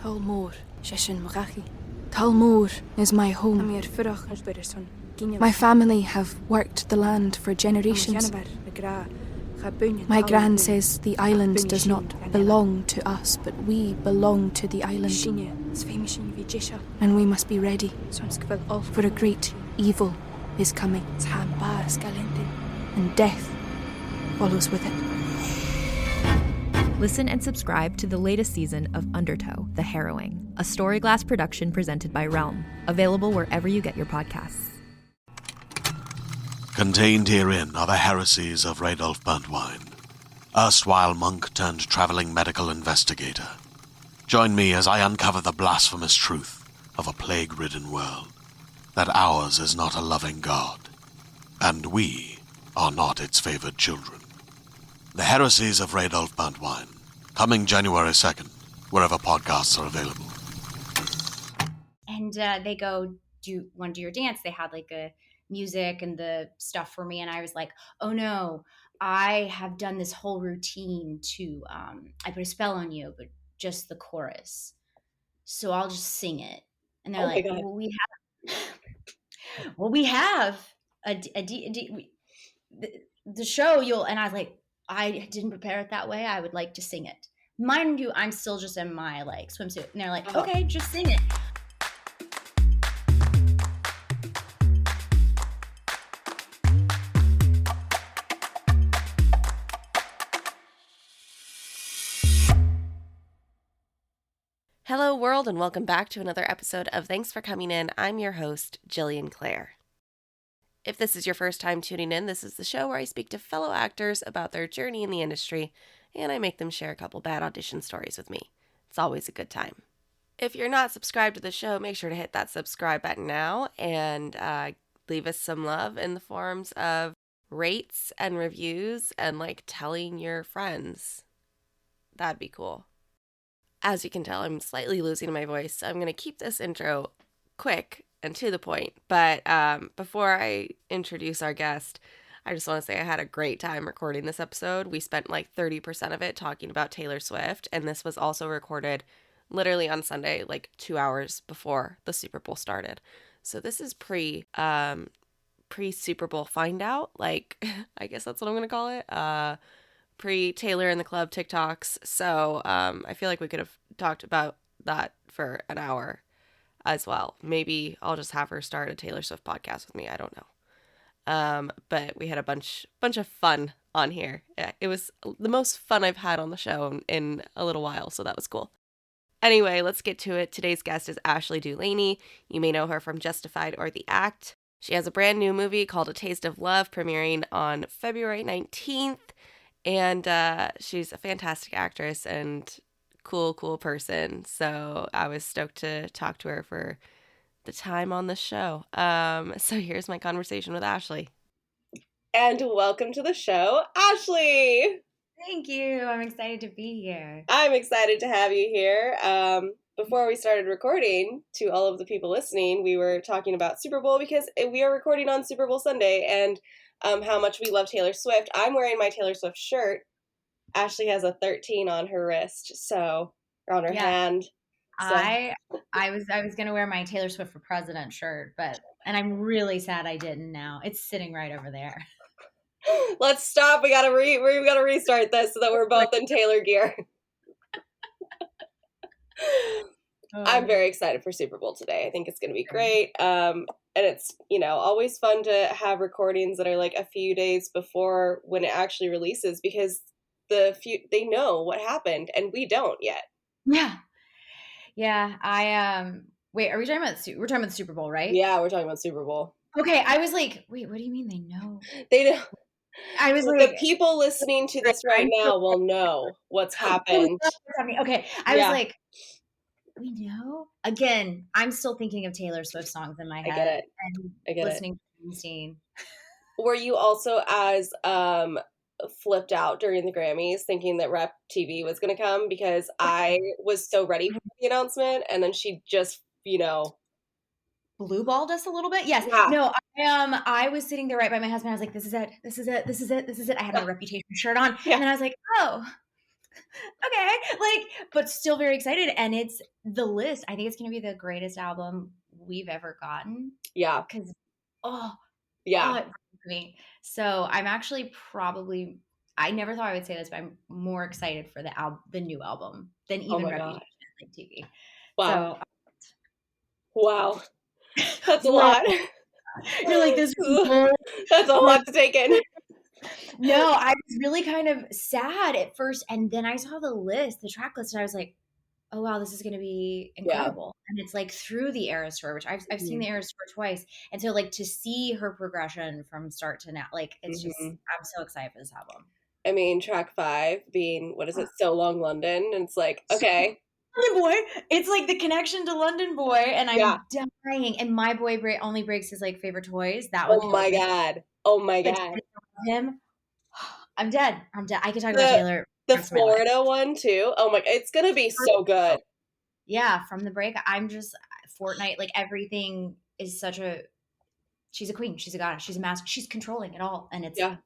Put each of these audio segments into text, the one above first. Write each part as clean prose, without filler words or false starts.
Talmor, Shishin Marachi. Talmor is my home. My family have worked the land for generations. My gran says the island does not belong to us, but we belong to the island. And we must be ready, for a great evil is coming, and death follows with it. Listen and subscribe to the latest season of Undertow, The Harrowing, a Storyglass production presented by Realm, available wherever you get your podcasts. Contained herein are the heresies of Radolf Burntwine, erstwhile monk turned traveling medical investigator. Join me as I uncover the blasphemous truth of a plague-ridden world, that ours is not a loving God, and we are not its favored children. The Heresies of Radolf Burntwine, coming January 2nd, wherever podcasts are available. And they go, do you want to do your dance? They had like a music and the stuff for me. And I was like, oh no, I have done this whole routine to, I put a spell on you, but just the chorus. So I'll just sing it. And they're like, well, we have the show and I was like, I didn't prepare it that way. I would like to sing it. Mind you, I'm still just in my like swimsuit. And they're like, okay, just sing it. Hello world, and welcome back to another episode of Thanks for Coming In. I'm your host, Jillian Clare. If this is your first time tuning in, this is the show where I speak to fellow actors about their journey in the industry, and I make them share a couple bad audition stories with me. It's always a good time. If you're not subscribed to the show, make sure to hit that subscribe button now and leave us some love in the forms of rates and reviews and like telling your friends. That'd be cool. As you can tell, I'm slightly losing my voice, so I'm going to keep this intro quick and to the point. But before I introduce our guest, I just want to say I had a great time recording this episode. We spent like 30% of it talking about Taylor Swift, and this was also recorded literally on Sunday, like 2 hours before the Super Bowl started. So this is pre-Super Bowl find out, like I guess that's what I'm going to call it. Pre-Taylor in the Club TikToks. So I feel like we could have talked about that for an hour as well. Maybe I'll just have her start a Taylor Swift podcast with me. I don't know. But we had a bunch of fun on here. It was the most fun I've had on the show in a little while, so that was cool. Anyway, let's get to it. Today's guest is Ashley Dulaney. You may know her from Justified or The Act. She has a brand new movie called A Taste of Love premiering on February 19th. And she's a fantastic actress and cool person. So I was stoked to talk to her for the time on the show. So here's my conversation with Ashley. And welcome to the show, Ashley. Thank you. I'm excited to be here. I'm excited to have you here. Before we started recording, to all of the people listening, we were talking about Super Bowl because we are recording on Super Bowl Sunday, and how much we love Taylor Swift. I'm wearing my Taylor Swift shirt. Ashley has a 13 on her wrist, or on her hand. So. I was gonna wear my Taylor Swift for President shirt, and I'm really sad I didn't now. It's sitting right over there. Let's stop. We gotta restart this so that we're both in Taylor gear. I'm very excited for Super Bowl today. I think it's gonna be great. And it's, always fun to have recordings that are like a few days before when it actually releases, because they know what happened and we don't yet. Yeah. Wait, are we talking about we're talking about the Super Bowl, right? Yeah, we're talking about Super Bowl. Okay, I was like, wait, what do you mean they know? They know. I was like, the people listening to this right now will know what's happened. Okay, I was like, we know? Again, I'm still thinking of Taylor Swift songs in my head. I get it. Listening to Springsteen. Were you also as flipped out during the Grammys thinking that Rep TV was going to come? Because I was so ready for the announcement, and then she just, blue-balled us a little bit? Yes. Yeah. No, I was sitting there right by my husband. I was like, this is it. I had my Reputation shirt on. Yeah. And then I was like, oh, Okay, like, but still very excited. And it's the list. I think it's going to be the greatest album we've ever gotten. Yeah. Because, oh, Yeah. it broke me. So I'm actually probably, I never thought I would say this, but I'm more excited for the new album than Oh even my Reputation God. like TV. Wow. So Wow. That's a well, lot. you're like this whole That's a lot to take in. No, I was really kind of sad at first, and then I saw the list, the track list, and I was like, "Oh wow, this is going to be Yeah. incredible!" And it's like through the Eras Tour, which I've seen the Eras Tour twice, and so like to see her progression from start to now, like it's just I'm so excited for this album. I mean, track 5 being what is it? So Long London, and it's like okay. London Boy, it's like the connection to London Boy, and I'm dying. And My Boy only breaks his like favorite toys. That one. Oh my God. Oh my God. Him. I'm dead. I could talk about Taylor. The Florida one too. Oh my, it's gonna be so good. Yeah, from the break, I'm just Fortnite. Like everything is such a. She's a queen. She's a goddess. She's a master. She's controlling it all, and it's. I'm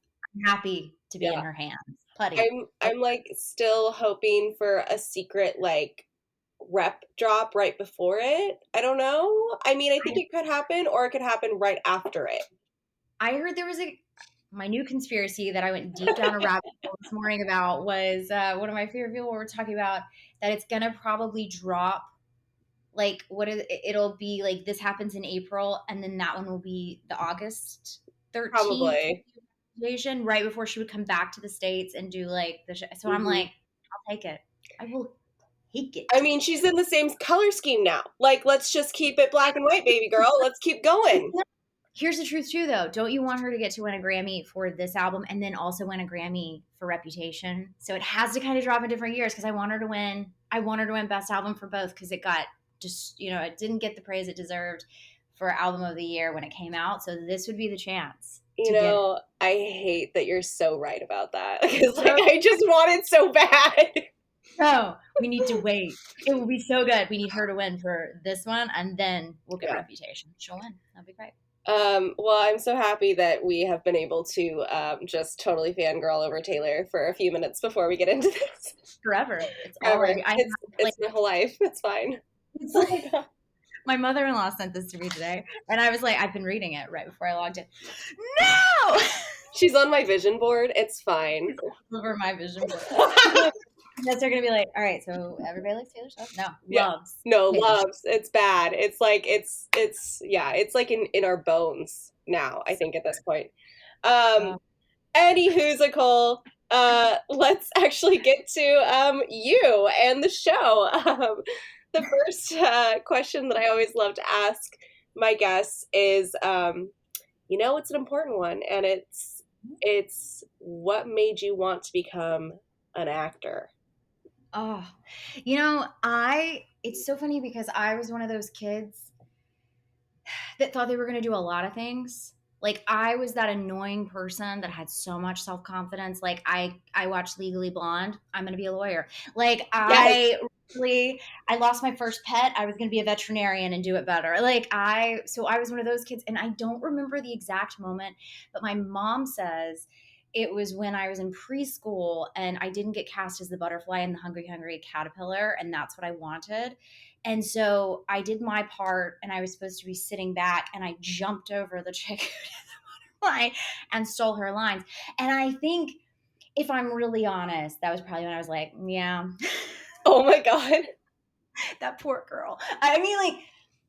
happy to be in her hands. Putty. I'm like still hoping for a secret like rep drop right before it. I don't know. I mean, I think it could happen, or it could happen right after it. I heard there was my new conspiracy that I went deep down a rabbit hole this morning about was one of my favorite people were talking about that it's gonna probably drop like it'll be like this happens in April and then that one will be the August 13th Probably right before she would come back to the States and do like the show. So I'm like, I'll take it. I will take it. I mean, she's in the same color scheme now. Like, let's just keep it black and white, baby girl. Let's keep going. Here's the truth too, though. Don't you want her to get to win a Grammy for this album and then also win a Grammy for Reputation? So it has to kind of drop in different years because I want her to win. I want her to win Best Album for both because it got just, it didn't get the praise it deserved for Album of the Year when it came out. So this would be the chance. I hate that you're so right about that because like I just want it so bad. No, we need to wait. It will be so good. We need her to win for this one and then we'll get Reputation. She'll win. That'll be great. Well, I'm so happy that we have been able to just totally fangirl over Taylor for a few minutes before we get into this. Forever. It's forever. It's my whole life. It's fine. It's like, my mother-in-law sent this to me today, and I was like, I've been reading it right before I logged in. No! She's on my vision board. It's fine. Over my vision board. Yes, they're gonna be like, all right, so everybody likes Taylor Swift? No, loves. No, loves. It's bad. It's like it's like in our bones now, I think at this point. Anywhoosical, let's actually get to you and the show. The first question that I always love to ask my guests is it's an important one, and it's what made you want to become an actor? Oh, it's so funny because I was one of those kids that thought they were going to do a lot of things. Like I was that annoying person that had so much self-confidence. Like I watched Legally Blonde. I'm going to be a lawyer. Like I lost my first pet. I was going to be a veterinarian and do it better. So I was one of those kids, and I don't remember the exact moment, but my mom says it was when I was in preschool and I didn't get cast as the butterfly in the Hungry Hungry Caterpillar, and that's what I wanted. And so I did my part, and I was supposed to be sitting back, and I jumped over the chick who did the butterfly and stole her lines. And I think, if I'm really honest, that was probably when I was like, yeah. Oh my God. That poor girl. I mean, like,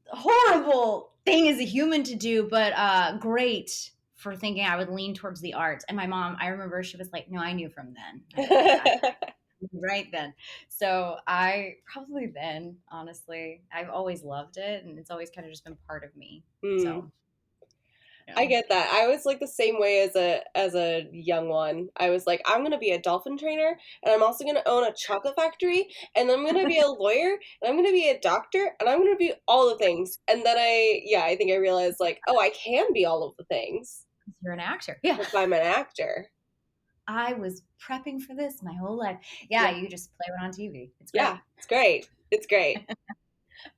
horrible thing as a human to do, but great for thinking I would lean towards the arts. And my mom, I remember she was like, no, I knew from then. Right then. So I probably then, honestly, I've always loved it, and it's always kind of just been part of me. So I get that. I was like the same way as a young one. I was like, I'm gonna be a dolphin trainer, and I'm also gonna own a chocolate factory, and I'm gonna be a lawyer, and I'm gonna be a doctor, and I'm gonna be all the things. And then I think I realized like, oh, I can be all of the things. You're an actor. Yeah. If I'm an actor. I was prepping for this my whole life. Yeah, you just play it on TV. It's great. Yeah, it's great. It's great.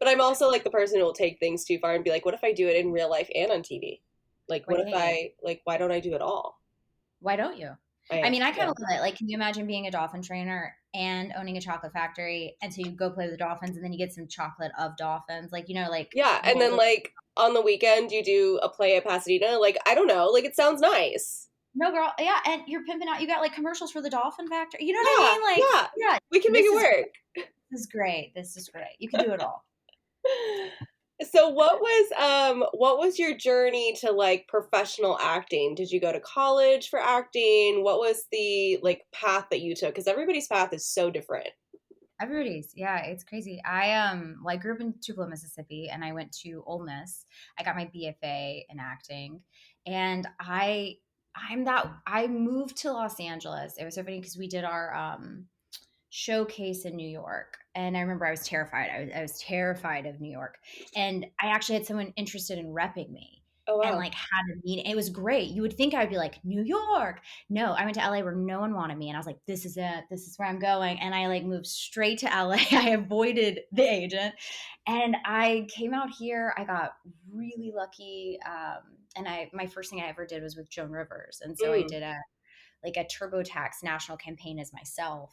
But I'm also like the person who will take things too far and be like, what if I do it in real life and on TV? Like, what if why don't I do it all? Why don't you? I mean, I kind of love it. Like, can you imagine being a dolphin trainer and owning a chocolate factory. And so you go play with the dolphins, and then you get some chocolate of dolphins. Like, like Yeah, and then like on the weekend you do a play at Pasadena. Like, I don't know, like it sounds nice. No, girl, yeah, and you're pimping out. You got like commercials for the dolphin factory. You know what I mean? Like, yeah, we can make it work. This is great. This is great. You can do it all. So what was your journey to like professional acting? Did you go to college for acting? What was the like path that you took? Because everybody's path is so different. Everybody's, yeah, it's crazy. I grew up in Tupelo, Mississippi, and I went to Ole Miss. I got my BFA in acting, and I moved to Los Angeles. It was so funny because we did our showcase in New York, and I remember I was terrified. I was terrified of New York, and I actually had someone interested in repping me. Oh, wow. And like had a meeting. It was great. You would think I would be like, New York. No, I went to LA where no one wanted me. And I was like, this is it. This is where I'm going. And I like moved straight to LA. I avoided the agent. And I came out here. I got really lucky. And my first thing I ever did was with Joan Rivers. And so I did a TurboTax national campaign as myself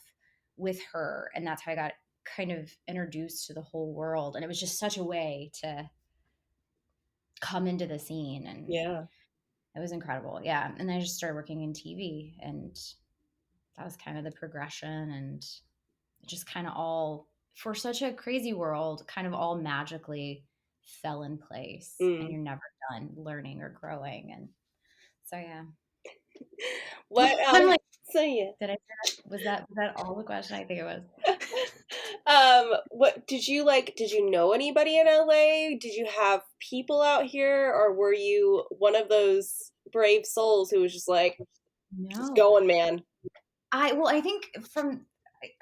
with her. And that's how I got kind of introduced to the whole world. And it was just such a way to come into the scene, and it was incredible. Yeah. And then I just started working in TV, and that was kind of the progression, and it just kind of all, for such a crazy world, kind of all magically fell in place, and you're never done learning or growing. And so, yeah. What I'm like, so yeah. Was that all the question? I think it was. What did you know anybody in LA? Did you have people out here, or were you one of those brave souls who was just like, just going, man? I think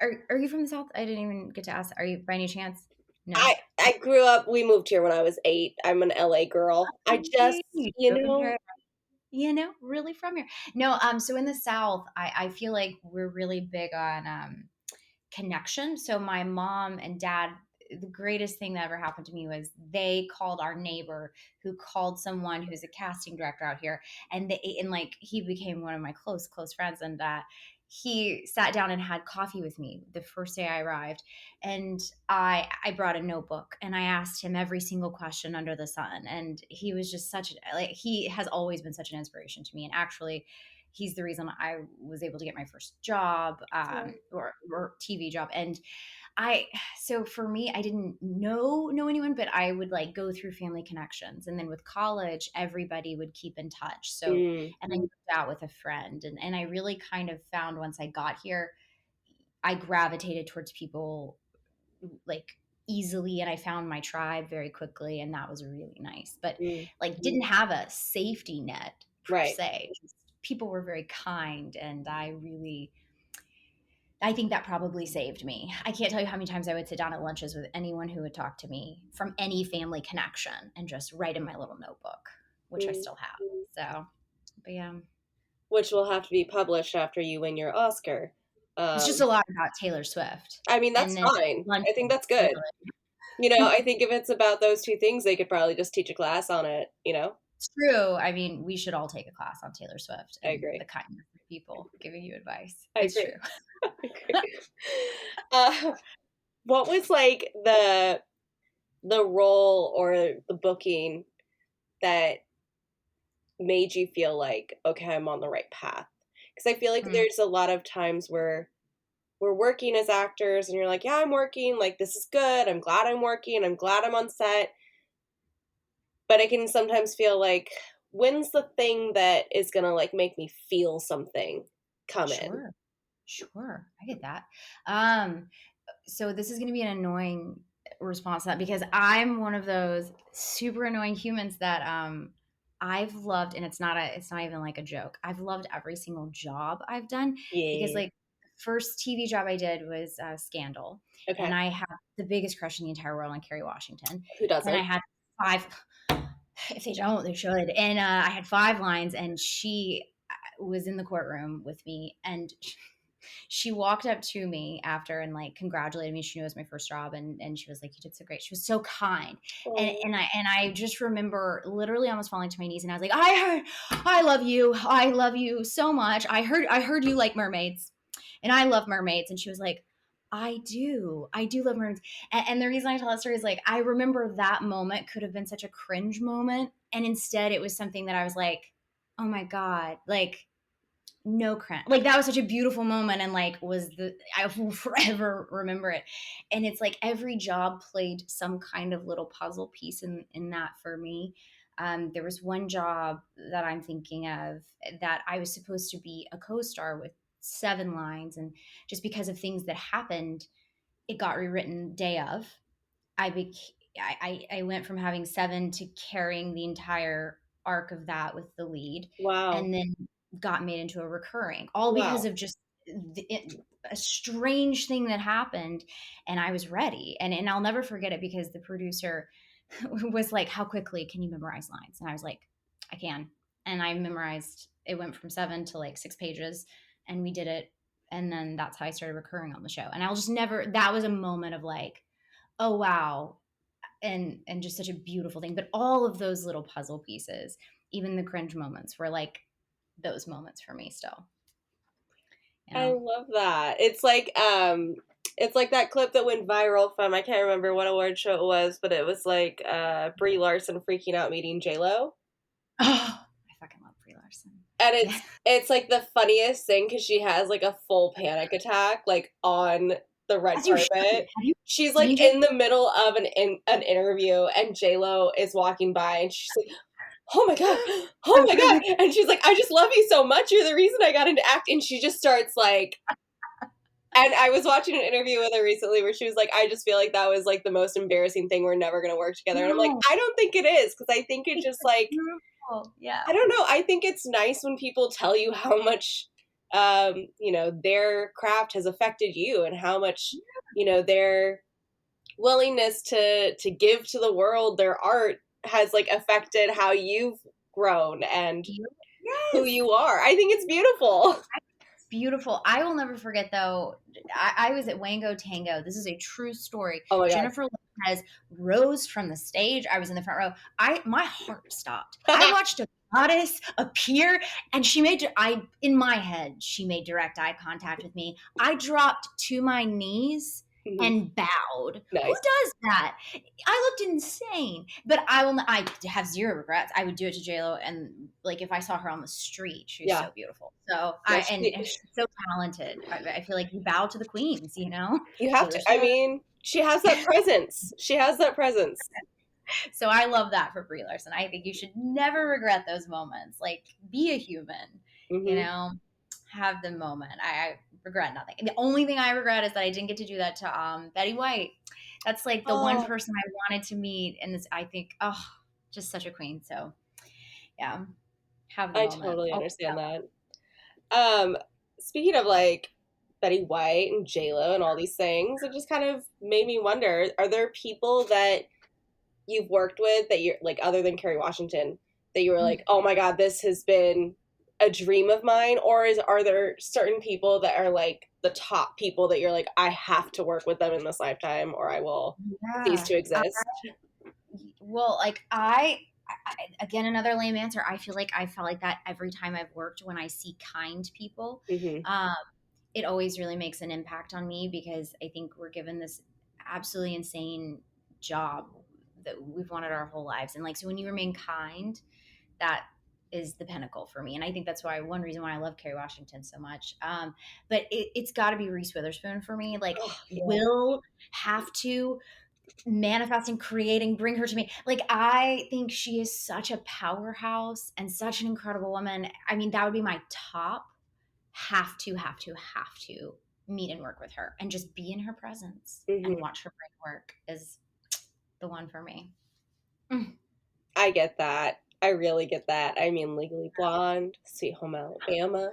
are you from the South? I didn't even get to ask. Are you by any chance? No. I grew up, we moved here when I was 8. I'm an LA girl. I just, really from here. No, so in the South, I feel like we're really big on connection. So my mom and dad, the greatest thing that ever happened to me was they called our neighbor who called someone who's a casting director out here, and he became one of my close friends, and he sat down and had coffee with me the first day I arrived, and I brought a notebook, and I asked him every single question under the sun, and he was just he has always been such an inspiration to me, and actually he's the reason I was able to get my first job or TV job. And so for me, I didn't know anyone, but I would like go through family connections. And then with college, everybody would keep in touch. So, and I moved out with a friend, and I really kind of found once I got here, I gravitated towards people like easily, and I found my tribe very quickly. And that was really nice, but didn't have a safety net per se. People were very kind, and I think that probably saved me. I can't tell you how many times I would sit down at lunches with anyone who would talk to me from any family connection and just write in my little notebook, which I still have. So, but yeah. Which will have to be published after you win your Oscar. It's just a lot about Taylor Swift. I mean, that's fine. I think that's good. I think if it's about those two things, they could probably just teach a class on it, It's true. I mean, we should all take a class on Taylor Swift. I agree. The kindness of people giving you advice. It's true. What was like the role or the booking that made you feel like, okay, I'm on the right path? Because I feel like there's a lot of times where we're working as actors and you're like, yeah, I'm working, like this is good, I'm glad I'm working, I'm glad I'm on set. But I can sometimes feel like, when's the thing that is gonna like make me feel something come in? Sure, I get that. So this is gonna be an annoying response to that, because I'm one of those super annoying humans that I've loved, and it's not even like a joke. I've loved every single job I've done, because like the first TV job I did was Scandal, and I had the biggest crush in the entire world on Kerry Washington. Who doesn't? And I had 5. If they don't, they should. And I had 5 lines, and she was in the courtroom with me, and she walked up to me after and like congratulated me. She knew it was my first job, and she was like, "You did so great." She was so kind. And I just remember literally almost falling to my knees, and I was like, I love you so much. I heard you like mermaids. and I love mermaids. And she was like, I do love mermaids. And the reason I tell that story is like, I remember that moment could have been such a cringe moment. And instead it was something that I was like, oh my God, like, no cringe. Like, that was such a beautiful moment, and like I will forever remember it. And it's like every job played some kind of little puzzle piece in that for me. There was one job that I'm thinking of that I was supposed to be a co-star with 7 lines, and just because of things that happened, it got rewritten day of. I went from having 7 to carrying the entire arc of that with the lead, Wow. and then got made into a recurring, all because Wow. of just a strange thing that happened. And I was ready, and I'll never forget it, because the producer was like, how quickly can you memorize lines? And I was like, I can. And I memorized, it went from 7 to like 6 pages, and we did it. And then that's how I started recurring on the show. And I'll just never, that was a moment of like, oh wow, and just such a beautiful thing. But all of those little puzzle pieces, even the cringe moments, were like those moments for me still. You I know? love that. It's like that clip that went viral from, I can't remember what award show it was, but it was like Brie Larson freaking out meeting J-Lo. Oh, I fucking love Brie Larson. And Yeah. it's like the funniest thing, because she has like a full panic attack like on the red As you should. carpet. Have you She's seen like J- in the middle of an interview, and J-Lo is walking by, and she's like, oh my God, oh my God. And she's like, I just love you so much. You're the reason I got into acting. And she just starts like, and I was watching an interview with her recently where she was like, I just feel like that was like the most embarrassing thing. We're never going to work together. And I'm like, No. I don't think it is, because I think it just like, Beautiful. Yeah. I don't know. I think it's nice when people tell you how much, you know, their craft has affected you, and how much, you know, their willingness to give to the world their art has like affected how you've grown and who Yes. you are. I think it's beautiful. It's beautiful. I will never forget though. I was at Wango Tango. This is a true story. Oh my God. Jennifer Lopez rose from the stage. I was in the front row. My heart stopped. I watched a goddess appear, and in my head, she made direct eye contact with me. I dropped to my knees and bowed. Nice. Who does that? I looked insane, but I have zero regrets. I would do it to JLo, and like if I saw her on the street, she's so beautiful. So and she's so talented. I feel like you bow to the queens, you know. You have to. I mean, she has that presence. She has that presence. So I love that for Brie Larson. I think you should never regret those moments. Like, be a human, you know, have the moment. I regret nothing. The only thing I regret is that I didn't get to do that to Betty White. That's like the one person I wanted to meet. And I think, just such a queen. So yeah, have the moment. I totally understand that. Speaking of like Betty White and J-Lo and all these things, it just kind of made me wonder, are there people that you've worked with that you're like, other than Kerry Washington, that you were like, oh my God, this has been a dream of mine? Or are there certain people that are like the top people that you're like, I have to work with them in this lifetime, or I will cease to exist? Well, like I again, another lame answer. I feel like I felt like that every time I've worked. When I see kind people, it always really makes an impact on me, because I think we're given this absolutely insane job that we've wanted our whole lives. And like, so when you remain kind, that is the pinnacle for me. And I think that's one reason why I love Kerry Washington so much. But it's got to be Reese Witherspoon for me. Like, will have to manifesting, creating, bring her to me. Like, I think she is such a powerhouse and such an incredible woman. I mean, that would be my top. Have to meet and work with her, and just be in her presence and watch her bring work is the one for me. I get that. I really get that. I mean, Legally Blonde, Sweet Home Alabama.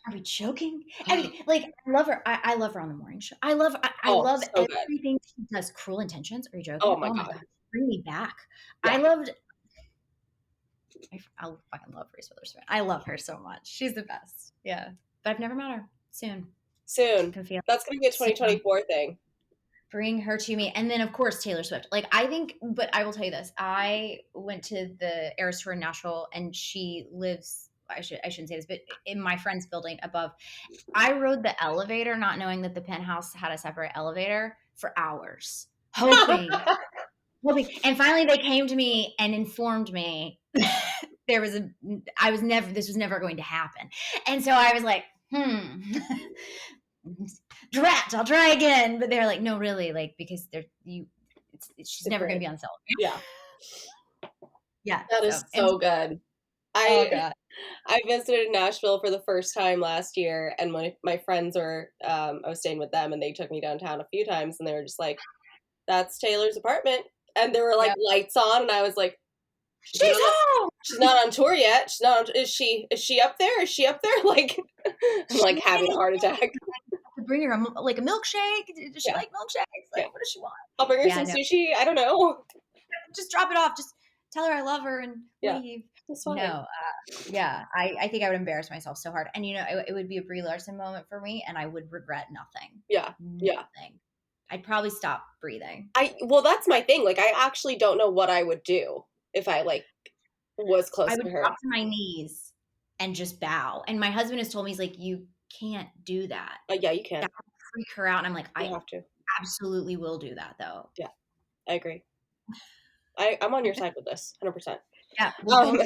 Are we joking? I mean, like, I love her. I love her on the morning show. I love so everything she does. Cruel Intentions. Are you joking? Oh my God. Bring me back. Yeah. I fucking love Reese Witherspoon. I love her so much. She's the best. Yeah. But I've never met her. Soon. That's going to be a 2024 thing. Bring her to me. And then, of course, Taylor Swift. Like, I think, but I will tell you this. I went to the Eras Tour in Nashville, and she lives, I shouldn't say this, but in my friend's building above, I rode the elevator not knowing that the penthouse had a separate elevator for hours, hoping. And finally they came to me and informed me this was never going to happen. And so I was like, drat, I'll try again. But they're like, no, really, like, because she's never going to be on sale. Yeah. Yeah. That is so good. Oh God. I visited Nashville for the first time last year, and my friends were, I was staying with them, and they took me downtown a few times, and they were just like, that's Taylor's apartment. And there were like lights on, and I was like, she's home. She's not on tour yet. Is she up there? Is she up there? Like, I'm like having a heart attack. Bring her a milkshake. Does she like milkshakes? Like, what does she want? I'll bring her some sushi. I don't know. Just drop it off. Just tell her I love her and leave. That's fine. No, I think I would embarrass myself so hard, and it would be a Brie Larson moment for me, and I would regret nothing. Nothing. I'd probably stop breathing. Well, that's my thing. Like, I actually don't know what I would do if I like was close to her. I would drop to my knees and just bow. And my husband has told me, he's like, you can't do that. Yeah, you can. That would freak her out. And I'm like, I have to. Absolutely will do that though. Yeah, I agree. I'm on your side with this, 100%. Yeah,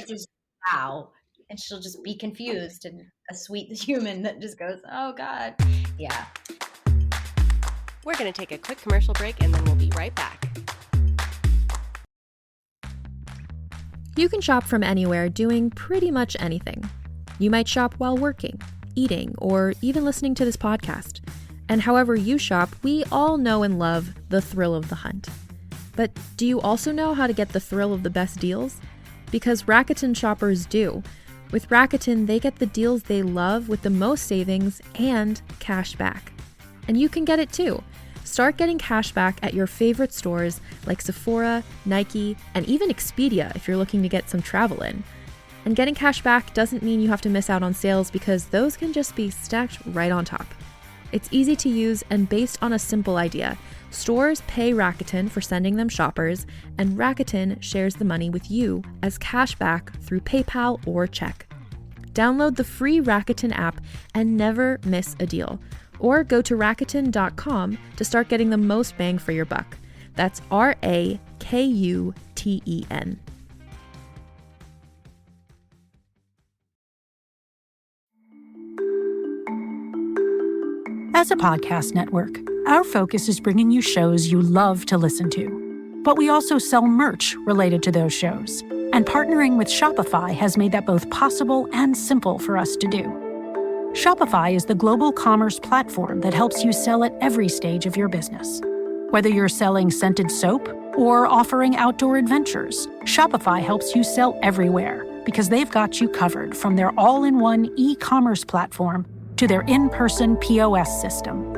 just bow, and she'll just be confused and a sweet human that just goes, oh God. Yeah. We're going to take a quick commercial break, and then we'll be right back. You can shop from anywhere doing pretty much anything. You might shop while working, eating, or even listening to this podcast. And however you shop, we all know and love the thrill of the hunt. But do you also know how to get the thrill of the best deals? Because Rakuten shoppers do. With Rakuten, they get the deals they love with the most savings and cash back. And you can get it too. Start getting cash back at your favorite stores like Sephora, Nike, and even Expedia if you're looking to get some travel in. And getting cash back doesn't mean you have to miss out on sales, because those can just be stacked right on top. It's easy to use and based on a simple idea. Stores pay Rakuten for sending them shoppers, and Rakuten shares the money with you as cash back through PayPal or check. Download the free Rakuten app and never miss a deal. Or go to Rakuten.com to start getting the most bang for your buck. That's Rakuten. As a podcast network, our focus is bringing you shows you love to listen to. But we also sell merch related to those shows. And partnering with Shopify has made that both possible and simple for us to do. Shopify is the global commerce platform that helps you sell at every stage of your business. Whether you're selling scented soap or offering outdoor adventures, Shopify helps you sell everywhere because they've got you covered, from their all-in-one e-commerce platform to their in-person POS system.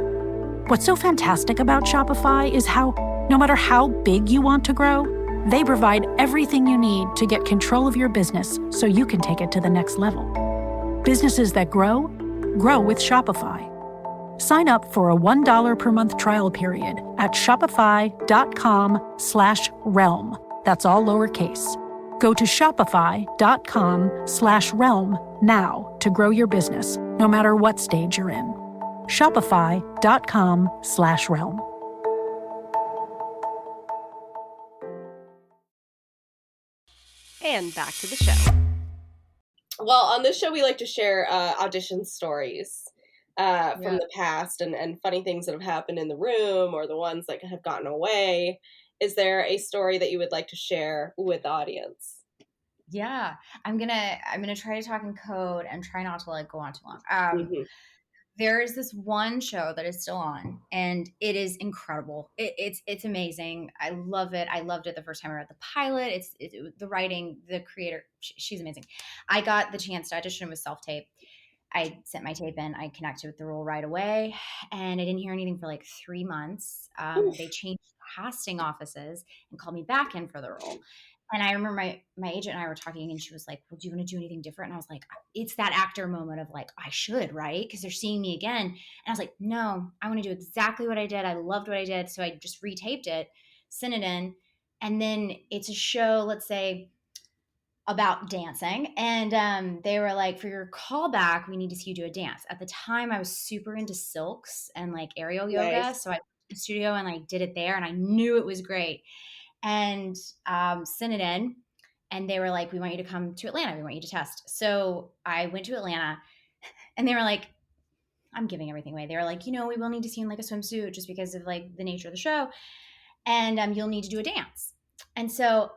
What's so fantastic about Shopify is how, no matter how big you want to grow, they provide everything you need to get control of your business so you can take it to the next level. Businesses that grow with Shopify. Sign up for a $1 per month trial period at shopify.com/realm. That's all lowercase. Go to shopify.com/realm now to grow your business, no matter what stage you're in. Shopify.com/realm. And back to the show. Well, on this show, we like to share audition stories from the past and funny things that have happened in the room, or the ones that have gotten away. Is there a story that you would like to share with the audience? Yeah, I'm gonna try to talk in code and try not to go on too long. There is this one show that is still on, and it is incredible. It's amazing. I love it. I loved it the first time I read the pilot. The writing, the creator, she's amazing. I got the chance to audition with self-tape. I sent my tape in. I connected with the role right away, and I didn't hear anything for 3 months. They changed casting offices and called me back in for the role. And I remember my agent and I were talking, and she was like, well, do you want to do anything different? And I was like, it's that actor moment of I should, right? Because they're seeing me again. And I was like, no, I want to do exactly what I did. I loved what I did. So I just retaped it, sent it in. And then it's a show, let's say about dancing. And they were like, for your callback, we need to see you do a dance. At the time, I was super into silks and like aerial yoga. Nice. So I went to the studio and like did it there, and I knew it was great. And sent it in. And they were like, we want you to come to Atlanta. We want you to test. So I went to Atlanta, and they were like, I'm giving everything away. They were like, we will need to see you in like a swimsuit just because of like the nature of the show. And you'll need to do a dance. And so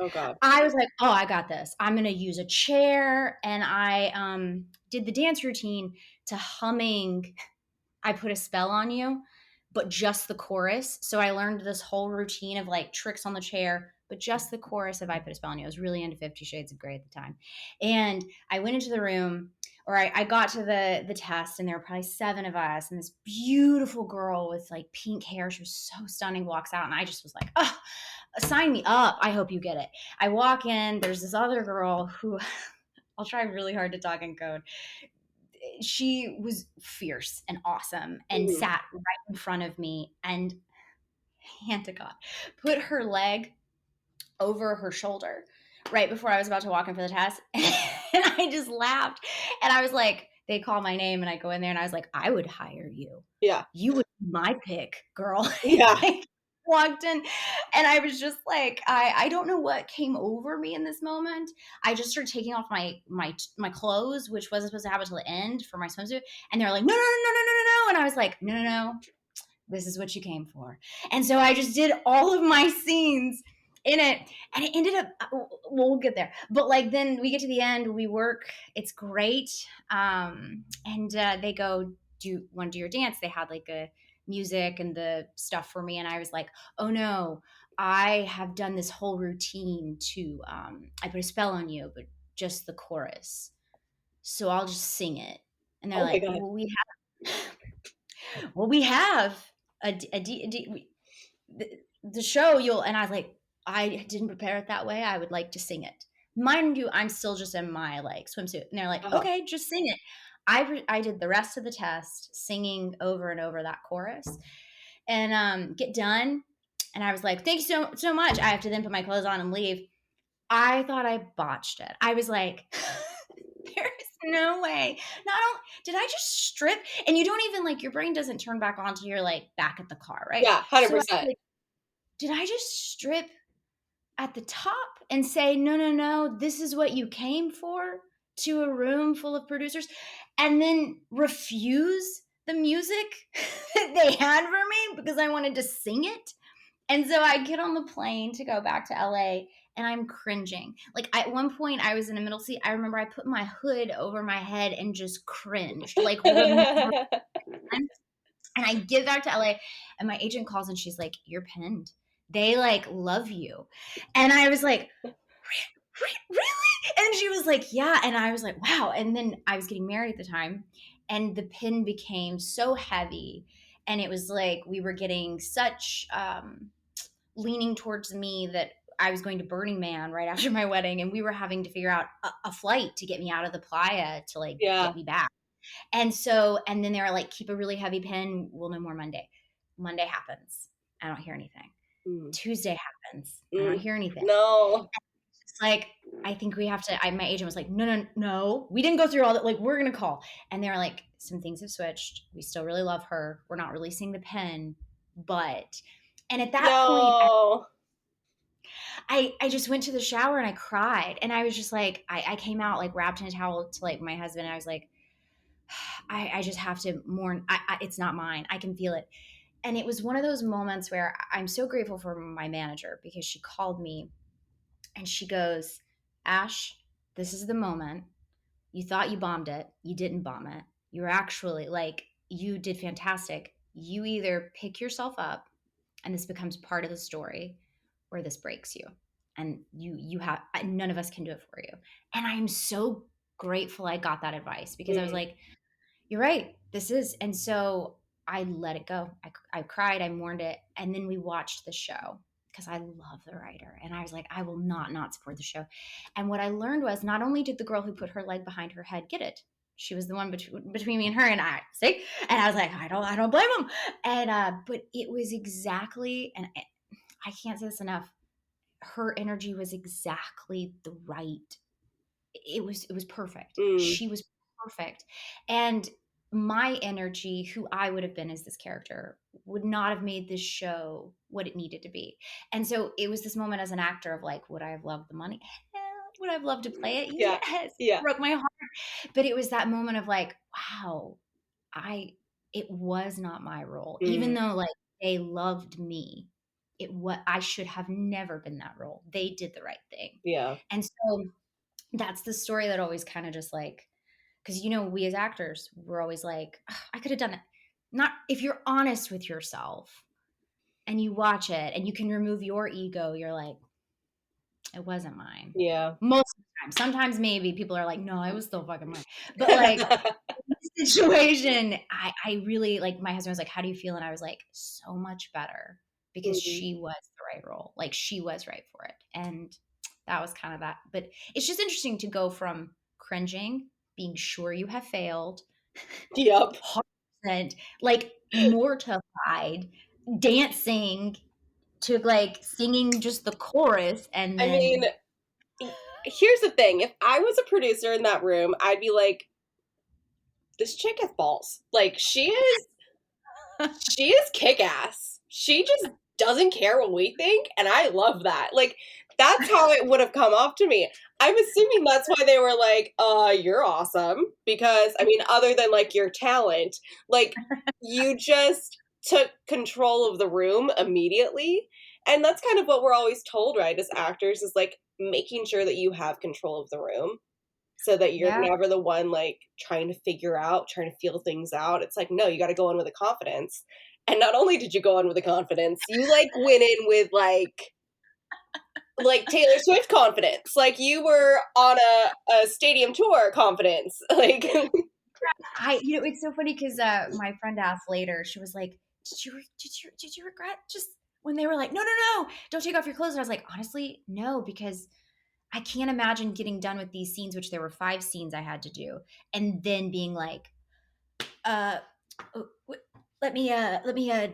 Oh God. I was like, oh, I got this. I'm going to use a chair. And I did the dance routine to humming I Put a Spell on You, but just the chorus. So I learned this whole routine of like tricks on the chair, but just the chorus of I Put a Spell on You. I was really into 50 Shades of Grey at the time. And I went into the room, or I got to the test, and there were probably 7 of us. And this beautiful girl with like pink hair, she was so stunning, walks out. And I just was like, oh, sign me up. I hope you get it. I walk in, there's this other girl who I'll try really hard to talk in code. She was fierce and awesome and sat right in front of me, and hand to God, put her leg over her shoulder right before I was about to walk in for the test. And I just laughed. And I was like, they call my name, and I go in there, and I was like, I would hire you. Yeah. You would be my pick, girl. Yeah. I walked in, and I was just like, I don't know what came over me in this moment. I just started taking off my clothes, which wasn't supposed to happen until the end for my swimsuit. And they're like, no, no, no, no, no, no, no. And I was like, no, no, no. This is what you came for. And so I just did all of my scenes in it, and it ended up, we'll get there, but like then we get to the end, we work, it's great. And they go, do you want to do your dance? They had like a music and the stuff for me, and I was like, oh no, I have done this whole routine to I Put a Spell on You, but just the chorus, so I'll just sing it. And they're like, well, we have the show, and I was like, I didn't prepare it that way. I would like to sing it. Mind you, I'm still just in my like swimsuit. And they're like, okay, just sing it. I did the rest of the test singing over and over that chorus, and get done. And I was like, thank you so much. I have to then put my clothes on and leave. I thought I botched it. I was like, there is no way. Not only did I just strip, and you don't even like, your brain doesn't turn back on till you're like back at the car, right? Yeah, 100%. So like, did I just strip at the top and say, no, no, no, this is what you came for, to a room full of producers, and then refuse the music that they had for me because I wanted to sing it? And so I get on the plane to go back to LA, and I'm cringing. Like at one point I was in a middle seat. I remember I put my hood over my head and just cringed. Like, and I get back to LA, and my agent calls, and she's like, you're pinned. They like love you. And I was like, really? And she was like, yeah. And I was like, wow. And then I was getting married at the time, and the pin became so heavy, and it was like we were getting such leaning towards me that I was going to Burning Man right after my wedding, and we were having to figure out a flight to get me out of the playa to like get me back. And so, and then they were like, keep a really heavy pin. We'll know more Monday. Monday happens. I don't hear anything. Tuesday happens. I don't hear anything. No. It's like, I think we have to, my agent was like, no, we didn't go through all that. Like, we're going to call. And they were like, some things have switched. We still really love her. We're not releasing the pin, but, and at that point, I just went to the shower and I cried, and I was just like, I came out like wrapped in a towel to like my husband, and I was like, I just have to mourn. It's not mine. I can feel it. And it was one of those moments where I'm so grateful for my manager, because she called me and she goes, Ash, this is the moment. You thought you bombed it. You didn't bomb it. You were actually like, you did fantastic. You either pick yourself up and this becomes part of the story, or this breaks you. And you have, none of us can do it for you. And I'm so grateful I got that advice, because I was like, you're right, this is. And so I let it go. I cried, I mourned it. And then we watched the show, because I love the writer. And I was like, I will not support the show. And what I learned was, not only did the girl who put her leg behind her head get it, she was the one between me and her, and I see. And I was like, I don't blame him. And but it was exactly, and I can't say this enough, her energy was exactly the right. It was perfect. Mm. She was perfect. And my energy, who I would have been as this character, would not have made this show what it needed to be. And so it was this moment as an actor of like, would I have loved the money? Hell, would I have loved to play it? Yeah. Yes. Yeah. It broke my heart. But it was that moment of like, wow, it was not my role. Even though like they loved me, I should have never been that role. They did the right thing. Yeah. And so that's the story that always kind of just like, because we as actors, we're always like, "Ugh, I could have done that. Not if you're honest with yourself and you watch it and you can remove your ego, you're like, it wasn't mine. Yeah. Most of the time. Sometimes maybe people are like, no, it was still fucking mine. But like in this situation, I really like, my husband was like, how do you feel? And I was like, so much better, because she was the right role. Like she was right for it. And that was kind of that. But it's just interesting to go from cringing, being sure you have failed, Yep. 100%, like mortified, dancing, to like singing just the chorus. And then I mean, here's the thing. If I was a producer in that room, I'd be like, this chick has balls. Like she is kick-ass. She just doesn't care what we think, and I love that. Like that's how it would have come off to me. I'm assuming that's why they were like, you're awesome, because I mean, other than like your talent, like you just took control of the room immediately. And that's kind of what we're always told, right, as actors, is like making sure that you have control of the room, so that you're never the one like trying to feel things out. It's like, no, you got to go in with a confidence. And not only did you go in with a confidence, you like went in with like Taylor Swift confidence. Like you were on a stadium tour confidence. Like it's so funny because my friend asked later, she was like, did you regret just when they were like, no, don't take off your clothes? And I was like, honestly, no, because I can't imagine getting done with these scenes, which there were 5 scenes I had to do, and then being like, let me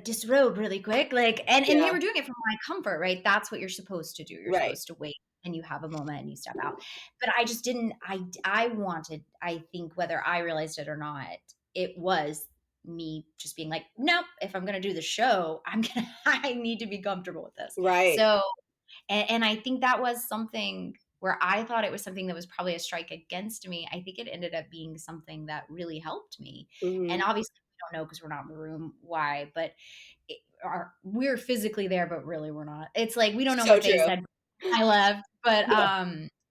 disrobe really quick, like, and they were doing it from my comfort, right? That's what you're supposed to do. You're supposed to wait, and you have a moment, and you step out. But I just didn't. I wanted. I think whether I realized it or not, it was me just being like, nope. If I'm gonna do the show, I need to be comfortable with this, right. So, and I think that was something where I thought it was something that was probably a strike against me. I think it ended up being something that really helped me. And obviously we don't know because we're not in the room why, but we're physically there, but really we're not. It's like, we don't know what they said when I left. But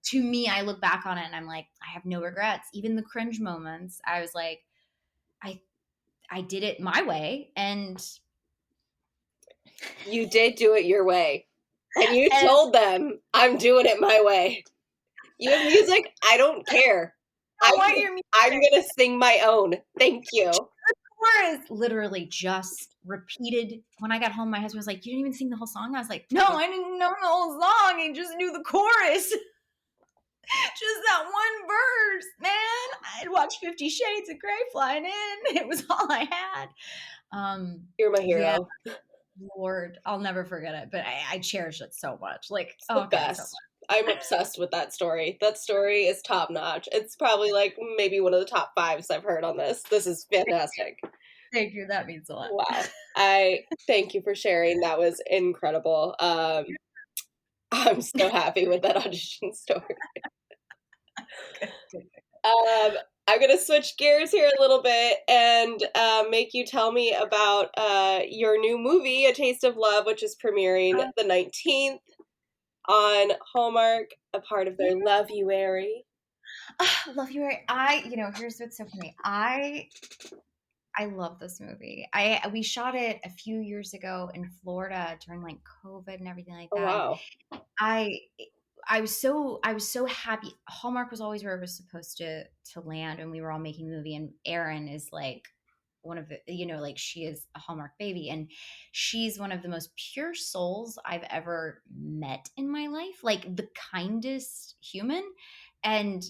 to me, I look back on it and I'm like, I have no regrets. Even the cringe moments, I was like, I did it my way. And you did do it your way. And you told them, I'm doing it my way. You have music? I don't care. I'm going to sing my own. Thank you. The chorus literally just repeated. When I got home, my husband was like, you didn't even sing the whole song? I was like, no, I didn't know the whole song. I just knew the chorus. Just that one verse, man. I'd watched 50 Shades of Grey flying in. It was all I had. You're my hero. Yeah. Lord, I'll never forget it, but I cherish it so much. Like, it's the best. So I'm obsessed with that story. That story is top notch. It's probably like maybe one of the top 5s I've heard on this. This is fantastic. Thank you. That means a lot. Wow. I thank you for sharing. That was incredible. I'm so happy with that audition story. I'm going to switch gears here a little bit and make you tell me about your new movie, A Taste of Love, which is premiering the 19th on Hallmark, a part of their Love-uary. Love-uary. Here's what's so funny. I love this movie. We shot it a few years ago in Florida during like COVID and everything like that. Oh, wow. I was so happy. Hallmark was always where it was supposed to land, and we were all making the movie. And Erin is like one of the, like she is a Hallmark baby, and she's one of the most pure souls I've ever met in my life. Like the kindest human, and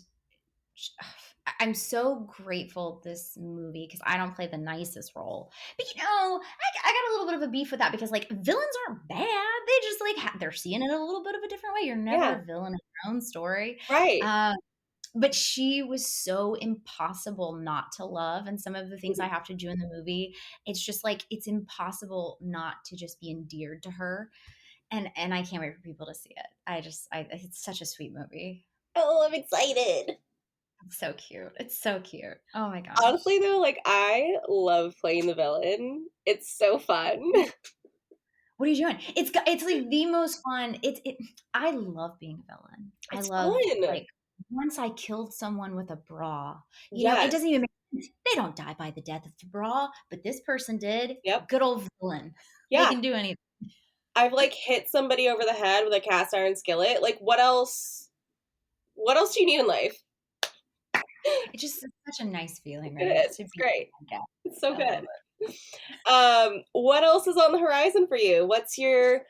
I'm so grateful this movie, because I don't play the nicest role. But I got a little bit of a beef with that, because like villains aren't bad. They just like they're seeing it a little bit of a different way. You're never a villain in your own story. Right. But she was so impossible not to love. And some of the things I have to do in the movie, it's just like, it's impossible not to just be endeared to her. And I can't wait for people to see it. It's such a sweet movie. Oh, I'm excited. It's so cute. It's so cute. Oh my gosh. Honestly, though, like, I love playing the villain. It's so fun. What are you doing? It's like the most fun. I love being a villain. It's I love fun. like once I killed someone with a bra. You know, it doesn't even make sense. They don't die by the death of the bra, but this person did. Yep. Good old villain. Yeah. They can do anything. I've like hit somebody over the head with a cast iron skillet. Like, what else do you need in life? It's just such a nice feeling, right? It is. It's great. It's so good. What else is on the horizon for you? What's your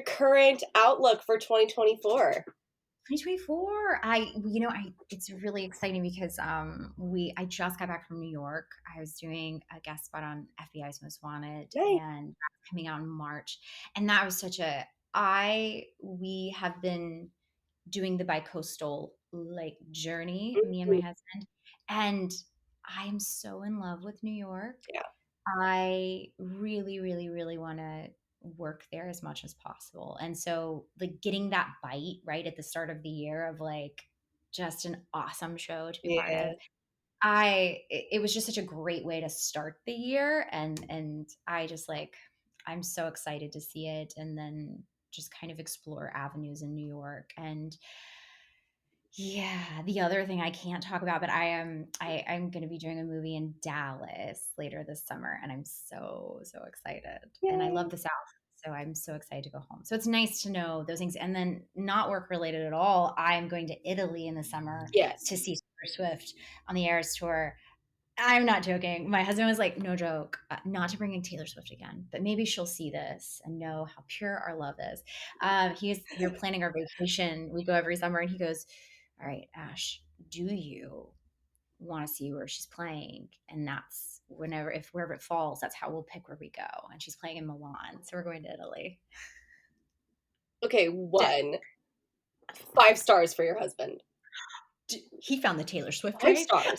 current outlook for 2024? 2024, it's really exciting because I just got back from New York. I was doing a guest spot on FBI's Most Wanted, and that's coming out in March. And that was we have been doing the bicoastal like journey, me and my husband, and I am so in love with New York. Yeah. I really, really, really want to work there as much as possible. And so like getting that bite right at the start of the year of like just an awesome show to be part of. It was just such a great way to start the year. And I just like, I'm so excited to see it and then just kind of explore avenues in New York. And yeah, the other thing I can't talk about, but I'm going to be doing a movie in Dallas later this summer, and I'm so excited. Yay. And I love the South, so I'm so excited to go home. So it's nice to know those things, and then not work related at all. I'm going to Italy in the summer to see Taylor Swift on the Eras tour. I'm not joking. My husband was like, no joke, not to bring in Taylor Swift again, but maybe she'll see this and know how pure our love is. We're planning our vacation. We go every summer, and he goes, all right, Ash, do you want to see where she's playing? And that's wherever it falls, that's how we'll pick where we go. And she's playing in Milan. So we're going to Italy. Okay, 5 stars for your husband. He found the Taylor Swift 5 stars.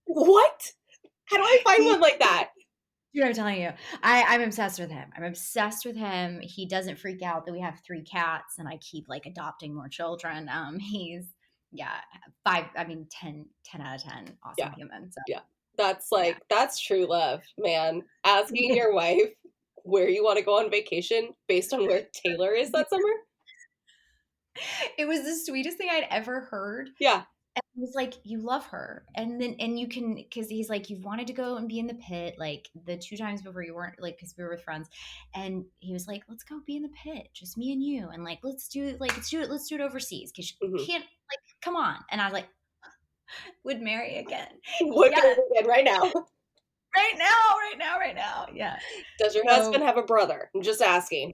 What? How do I find one like that? Dude, I'm telling you, I'm obsessed with him. I'm obsessed with him. He doesn't freak out that we have 3 cats and I keep like adopting more children. He's 10 out of 10 awesome human. So. Yeah. That's true love, man. Asking your wife where you want to go on vacation based on where Taylor is that summer. It was the sweetest thing I'd ever heard. Yeah. And he was like, you love her. And you can, because he's like, you've wanted to go and be in the pit, like the 2 times before you weren't, like, because we were with friends. And he was like, let's go be in the pit, just me and you. And like, let's do it overseas. Because you can't, like, come on. And I was like, would marry again. Would marry again right now. Right now. Yeah. Does your husband have a brother? I'm just asking.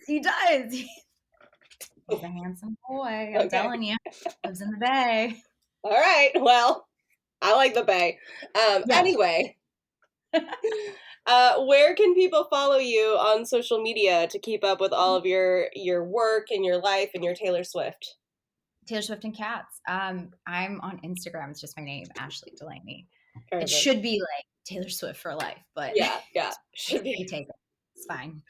He does. He's a handsome boy. I'm telling you. Lives in the Bay. All right. Well, I like the Bay. Anyway, where can people follow you on social media to keep up with all of your work and your life and your Taylor Swift? Taylor Swift and cats. I'm on Instagram. It's just my name, Ashley Dulaney. Perfect. It should be like Taylor Swift for life, but yeah, should be. Take it. It's fine.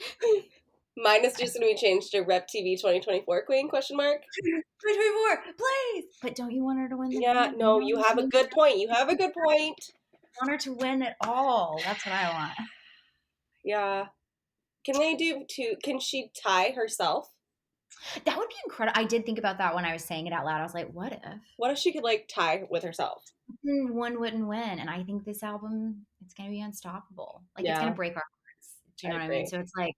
Mine is just going to be changed to Rep TV 2024 Queen, question mark. 2024, please! But don't you want her to win the game? No, you have a good point. I want her to win it all. That's what I want. Yeah. Can she tie herself? That would be incredible. I did think about that when I was saying it out loud. I was like, what if? What if she could, like, tie with herself? One wouldn't win. And I think this album, it's going to be unstoppable. Like, it's going to break our hearts. Do you know what I mean? So it's like...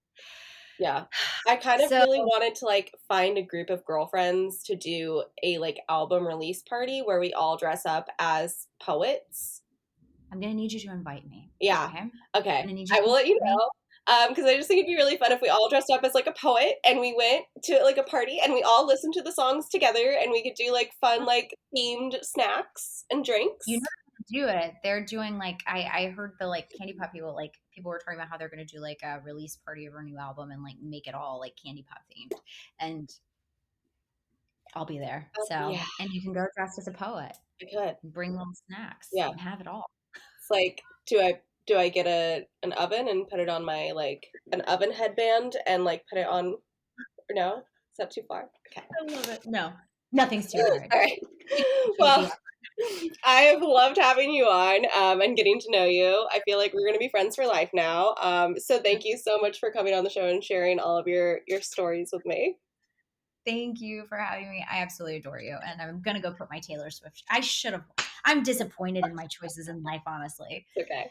Yeah. I kind of really wanted to like find a group of girlfriends to do a like album release party where we all dress up as poets. I'm going to need you to invite me. Yeah. Okay. I will let you know. Because I just think it'd be really fun if we all dressed up as like a poet and we went to like a party and we all listened to the songs together and we could do like fun like themed snacks and drinks. You know do it. They're doing like I heard the like Candy Pop people were talking about how they're going to do like a release party of her new album and like make it all like Candy Pop themed, and I'll be there. So Yeah. And you can go dressed as a poet. I could Bring little snacks. Yeah. And have it all. It's like, do I get an oven and put it on my like an oven headband and like put it on? Or no, is that too far? Okay. I love it. No, nothing's too hard. All right. Well, I have loved having you on and getting to know you. I feel like we're going to be friends for life now. So thank you so much for coming on the show and sharing all of your stories with me. Thank you for having me. I absolutely adore you. And I'm going to go put my Taylor Swift. I'm disappointed in my choices in life, honestly. It's okay.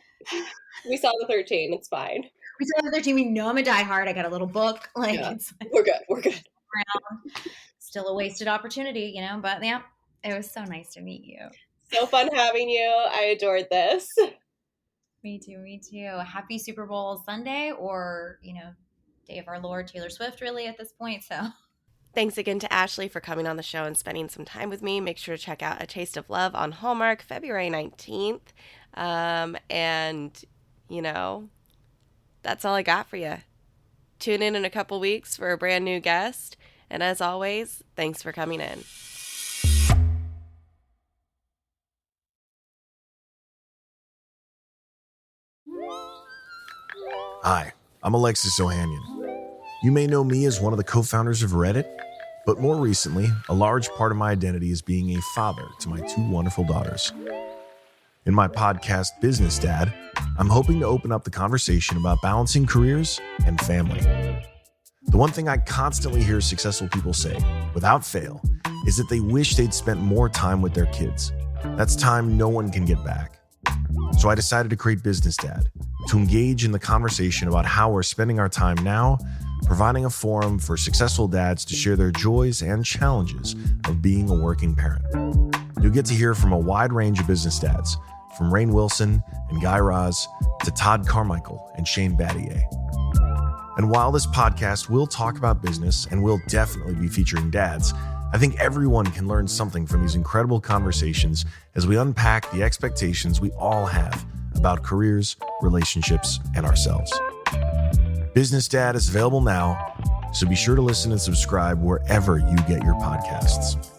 We saw the 13. It's fine. We saw the 13. We know I'm a diehard. I got a little book. It's we're good. Around. Still a wasted opportunity, but yeah, it was so nice to meet you. So fun having you. I adored this. Me too. Happy Super Bowl Sunday or, Day of Our Lord, Taylor Swift, really, at this point. So thanks again to Ashley for coming on the show and spending some time with me. Make sure to check out A Taste of Love on Hallmark, February 19th. And, that's all I got for you. Tune in a couple weeks for a brand new guest. And as always, thanks for coming in. Hi, I'm Alexis Ohanian. You may know me as one of the co-founders of Reddit, but more recently, a large part of my identity is being a father to my 2 wonderful daughters. In my podcast, Business Dad, I'm hoping to open up the conversation about balancing careers and family. The one thing I constantly hear successful people say, without fail, is that they wish they'd spent more time with their kids. That's time no one can get back. So I decided to create Business Dad, to engage in the conversation about how we're spending our time now, providing a forum for successful dads to share their joys and challenges of being a working parent. You'll get to hear from a wide range of business dads, from Rainn Wilson and Guy Raz to Todd Carmichael and Shane Battier. And while this podcast will talk about business and will definitely be featuring dads, I think everyone can learn something from these incredible conversations as we unpack the expectations we all have about careers, relationships, and ourselves. Business Dad is available now, so be sure to listen and subscribe wherever you get your podcasts.